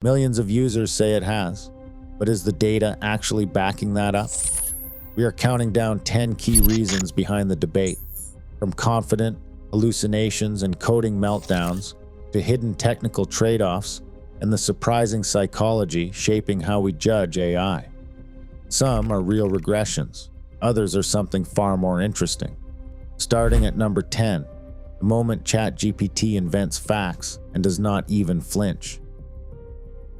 Millions of users say it has, but is the data actually backing that up? We are counting down 10 key reasons behind the debate, from confident hallucinations and coding meltdowns to hidden technical trade-offs and the surprising psychology shaping how we judge AI. Some are real regressions, others are something far more interesting. Starting at number 10, the moment ChatGPT invents facts and does not even flinch.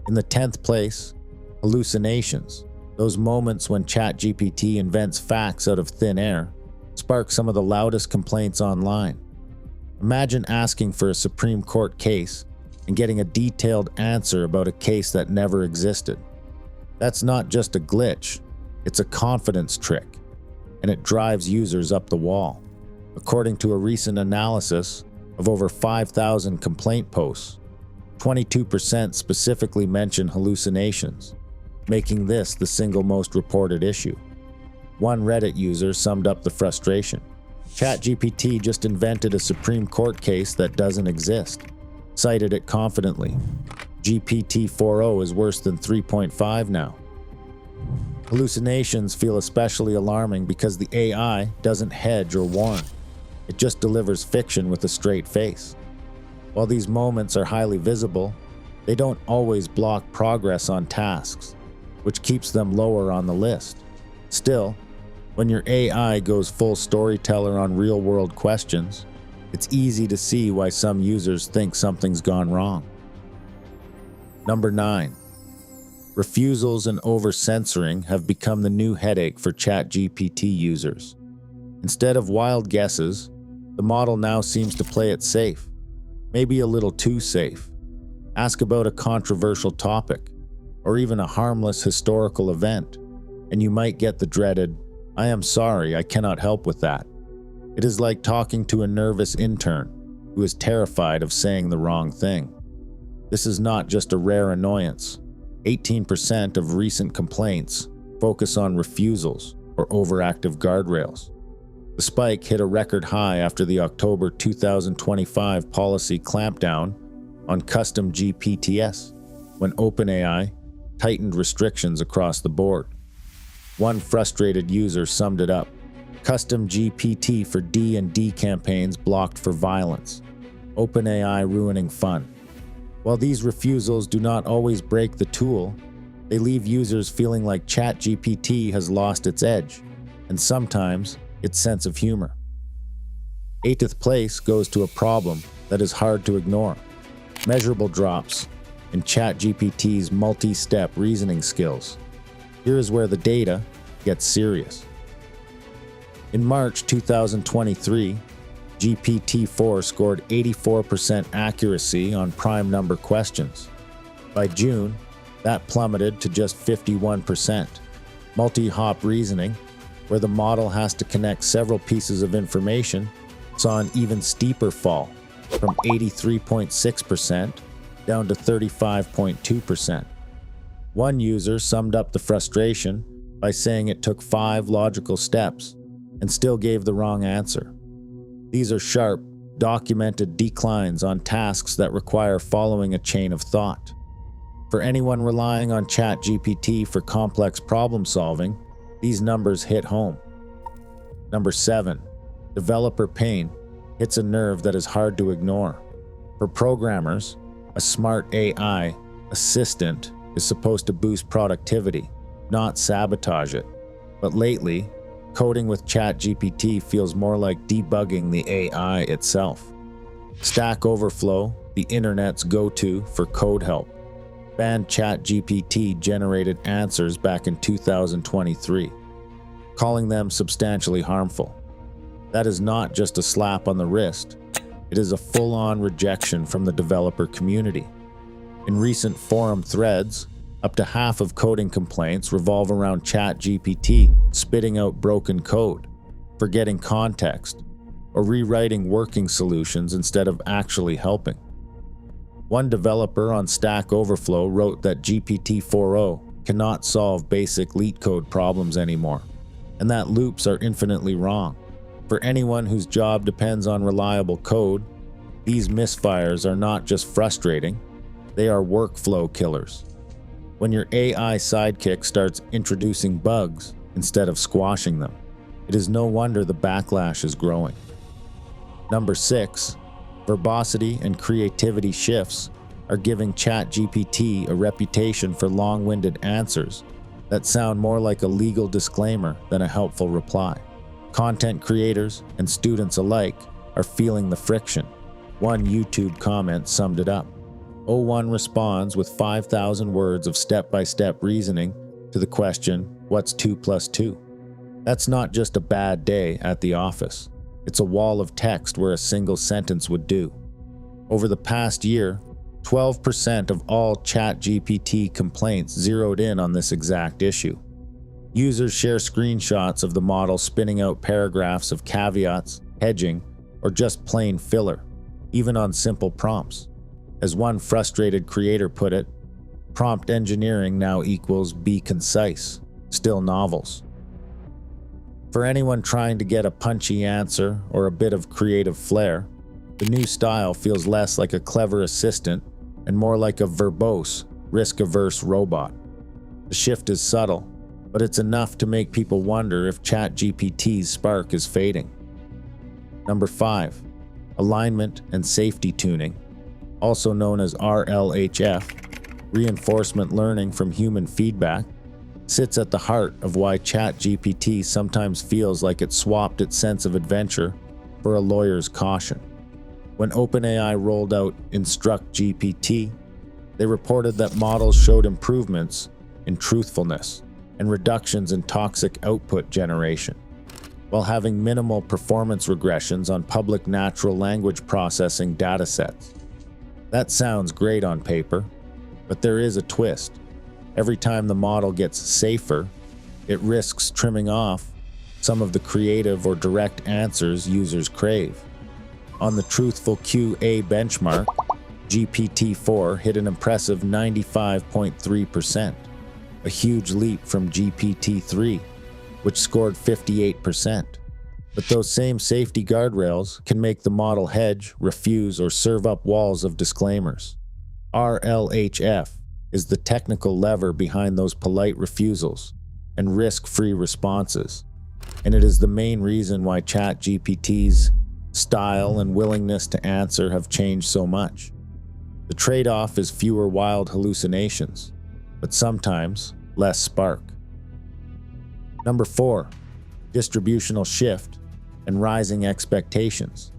In the 10th place, hallucinations. Those moments when ChatGPT invents facts out of thin air spark some of the loudest complaints online. Imagine asking for a Supreme Court case and getting a detailed answer about a case that never existed. That's not just a glitch, it's a confidence trick, and it drives users up the wall. According to a recent analysis of over 5,000 complaint posts, 22% specifically mention hallucinations, making this the single most reported issue. One Reddit user summed up the frustration. ChatGPT just invented a Supreme Court case that doesn't exist. Cited it confidently. GPT-4o is worse than 3.5 now. Hallucinations feel especially alarming because the AI doesn't hedge or warn. It just delivers fiction with a straight face. While these moments are highly visible, they don't always block progress on tasks, which keeps them lower on the list. Still, when your AI goes full storyteller on real-world questions, it's easy to see why some users think something's gone wrong. Number 9. Refusals and over-censoring have become the new headache for ChatGPT users. Instead of wild guesses, the model now seems to play it safe, maybe a little too safe. Ask about a controversial topic, or even a harmless historical event, and you might get the dreaded, "I am sorry, I cannot help with that." It is like talking to a nervous intern who is terrified of saying the wrong thing. This is not just a rare annoyance. 18% of recent complaints focus on refusals or overactive guardrails. The spike hit a record high after the October 2025 policy clampdown on custom GPTs, when OpenAI tightened restrictions across the board. One frustrated user summed it up: custom GPT for D&D campaigns blocked for violence. OpenAI ruining fun. While these refusals do not always break the tool, they leave users feeling like ChatGPT has lost its edge, and sometimes its sense of humor. 8th place goes to a problem that is hard to ignore: measurable drops in ChatGPT's multi-step reasoning skills. Here is where the data gets serious. In March 2023, GPT-4 scored 84% accuracy on prime number questions. By June, that plummeted to just 51%. Multi-hop reasoning, where the model has to connect several pieces of information, saw an even steeper fall, from 83.6% down to 35.2%. One user summed up the frustration by saying it took 5 logical steps and still gave the wrong answer. These are sharp, documented declines on tasks that require following a chain of thought. For anyone relying on ChatGPT for complex problem solving, these numbers hit home. Number 7. Developer pain hits a nerve that is hard to ignore. For programmers, a smart AI assistant is supposed to boost productivity, not sabotage it. But lately, coding with ChatGPT feels more like debugging the AI itself. Stack Overflow, the internet's go-to for code help, banned ChatGPT-generated answers back in 2023, calling them substantially harmful. That is not just a slap on the wrist, it is a full-on rejection from the developer community. In recent forum threads, up to half of coding complaints revolve around ChatGPT spitting out broken code, forgetting context, or rewriting working solutions instead of actually helping. One developer on Stack Overflow wrote that GPT-4o cannot solve basic LeetCode problems anymore, and that loops are infinitely wrong. For anyone whose job depends on reliable code, these misfires are not just frustrating, They are workflow killers. When your AI sidekick starts introducing bugs instead of squashing them, it is no wonder the backlash is growing. Number 6, verbosity and creativity shifts are giving ChatGPT a reputation for long-winded answers that sound more like a legal disclaimer than a helpful reply. Content creators and students alike are feeling the friction. One YouTube comment summed it up. O1 responds with 5,000 words of step-by-step reasoning to the question, what's 2 plus 2? That's not just a bad day at the office. It's a wall of text where a single sentence would do. Over the past year, 12% of all ChatGPT complaints zeroed in on this exact issue. Users share screenshots of the model spinning out paragraphs of caveats, hedging, or just plain filler, even on simple prompts. As one frustrated creator put it, prompt engineering now equals be concise, still novels. For anyone trying to get a punchy answer or a bit of creative flair, the new style feels less like a clever assistant and more like a verbose, risk-averse robot. The shift is subtle, but it's enough to make people wonder if ChatGPT's spark is fading. Number 5, alignment and safety tuning, also known as RLHF, reinforcement learning from human feedback, sits at the heart of why ChatGPT sometimes feels like it swapped its sense of adventure for a lawyer's caution. When OpenAI rolled out InstructGPT, they reported that models showed improvements in truthfulness and reductions in toxic output generation, while having minimal performance regressions on public natural language processing datasets. That sounds great on paper, but there is a twist. Every time the model gets safer, it risks trimming off some of the creative or direct answers users crave. On the Truthful QA benchmark, GPT-4 hit an impressive 95.3%, a huge leap from GPT-3, which scored 58%. But those same safety guardrails can make the model hedge, refuse, or serve up walls of disclaimers. RLHF is the technical lever behind those polite refusals and risk-free responses, and it is the main reason why ChatGPT's style and willingness to answer have changed so much. The trade-off is fewer wild hallucinations, but sometimes less spark. Number 4, distributional shift and rising expectations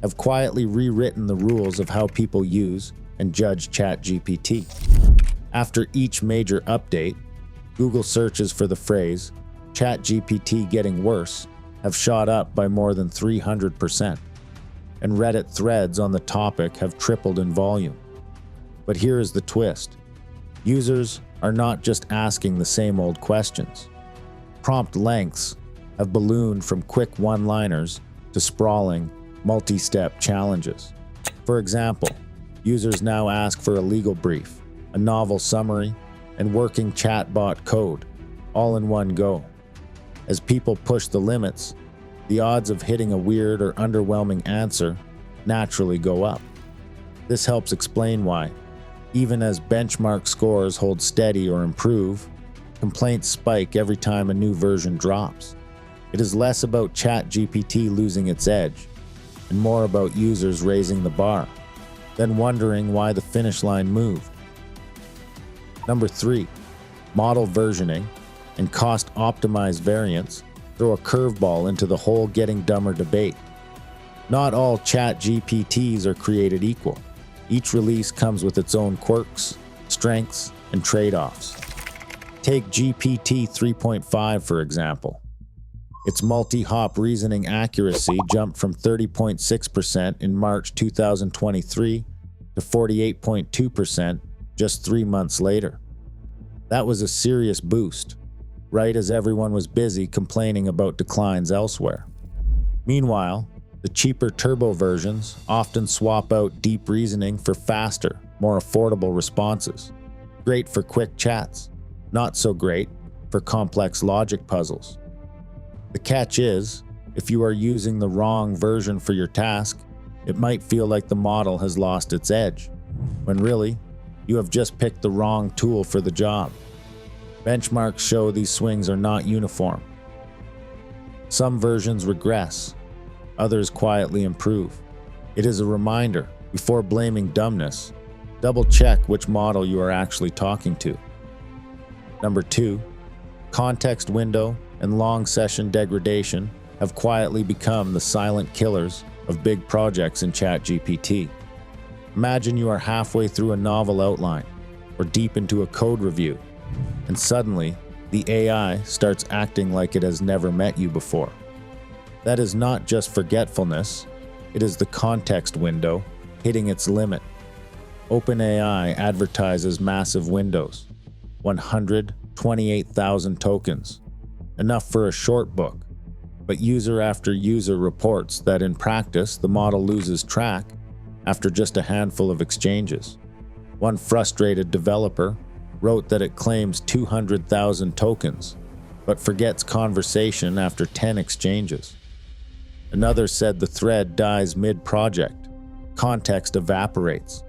have quietly rewritten the rules of how people use and judge ChatGPT. After each major update, Google searches for the phrase ChatGPT getting worse have shot up by more than 300%, and Reddit threads on the topic have tripled in volume. But here is the twist. Users are not just asking the same old questions. Prompt lengths have ballooned from quick one-liners to sprawling, multi-step challenges. For example, users now ask for a legal brief, a novel summary, and working chatbot code, all in one go. As people push the limits, the odds of hitting a weird or underwhelming answer naturally go up. This helps explain why, even as benchmark scores hold steady or improve, complaints spike every time a new version drops. It is less about ChatGPT losing its edge, and more about users raising the bar, then wondering why the finish line moved. Number 3, model versioning and cost-optimized variants throw a curveball into the whole getting dumber debate. Not all ChatGPTs are created equal. Each release comes with its own quirks, strengths, and trade-offs. Take GPT 3.5 for example. Its multi-hop reasoning accuracy jumped from 30.6% in March 2023 to 48.2% just 3 months later. That was a serious boost, right as everyone was busy complaining about declines elsewhere. Meanwhile, the cheaper turbo versions often swap out deep reasoning for faster, more affordable responses. Great for quick chats, not so great for complex logic puzzles. The catch is, if you are using the wrong version for your task, it might feel like the model has lost its edge, when really, you have just picked the wrong tool for the job. Benchmarks show these swings are not uniform. Some versions regress, others quietly improve. It is a reminder, before blaming dumbness, double-check which model you are actually talking to. Number 2, context window and long session degradation have quietly become the silent killers of big projects in ChatGPT. Imagine you are halfway through a novel outline or deep into a code review, and suddenly the AI starts acting like it has never met you before. That is not just forgetfulness, it is the context window hitting its limit. OpenAI advertises massive windows, 128,000 tokens, enough for a short book, but user after user reports that in practice the model loses track after just a handful of exchanges. One frustrated developer wrote that it claims 200,000 tokens, but forgets conversation after 10 exchanges. Another said the thread dies mid-project. Context evaporates.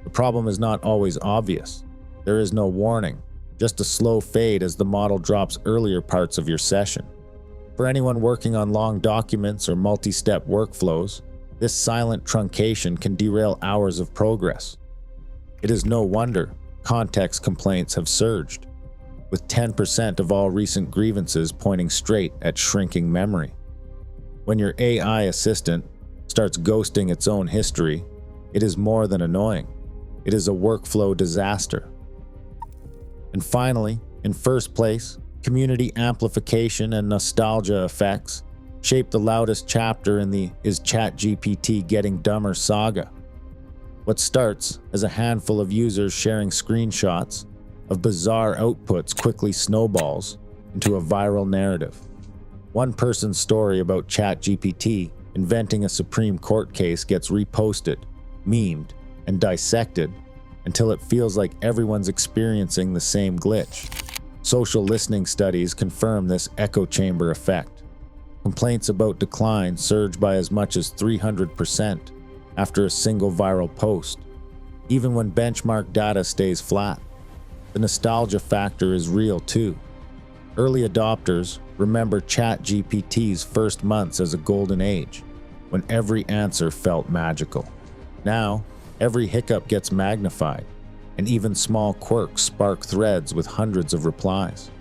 The problem is not always obvious. There is no warning, just a slow fade as the model drops earlier parts of your session. For anyone working on long documents or multi-step workflows, this silent truncation can derail hours of progress. It is no wonder context complaints have surged, with 10% of all recent grievances pointing straight at shrinking memory. When your AI assistant starts ghosting its own history, it is more than annoying. It is a workflow disaster. And finally, in first place, community amplification and nostalgia effects shape the loudest chapter in the "Is ChatGPT Getting Dumber" saga. What starts as a handful of users sharing screenshots of bizarre outputs quickly snowballs into a viral narrative. One person's story about ChatGPT inventing a Supreme Court case gets reposted, memed, and dissected until it feels like everyone's experiencing the same glitch. Social listening studies confirm this echo chamber effect. Complaints about decline surge by as much as 300% after a single viral post, even when benchmark data stays flat. The nostalgia factor is real too. Early adopters remember ChatGPT's first months as a golden age, when every answer felt magical. Now, every hiccup gets magnified, and even small quirks spark threads with hundreds of replies.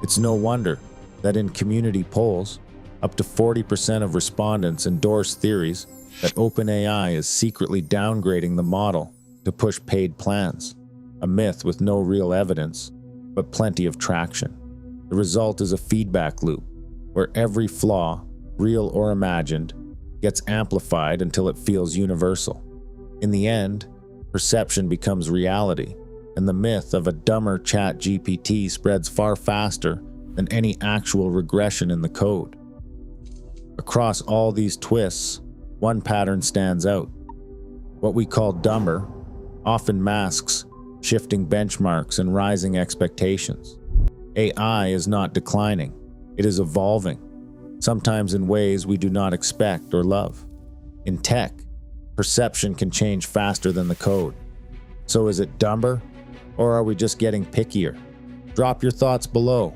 It's no wonder that in community polls, up to 40% of respondents endorse theories that OpenAI is secretly downgrading the model to push paid plans, a myth with no real evidence, but plenty of traction. The result is a feedback loop, where every flaw, real or imagined, gets amplified until it feels universal. In the end, perception becomes reality, and the myth of a dumber ChatGPT spreads far faster than any actual regression in the code. Across all these twists, one pattern stands out. What we call dumber often masks shifting benchmarks and rising expectations. AI is not declining, it is evolving, sometimes in ways we do not expect or love. In tech, perception can change faster than the code. So is it dumber, or are we just getting pickier? Drop your thoughts below.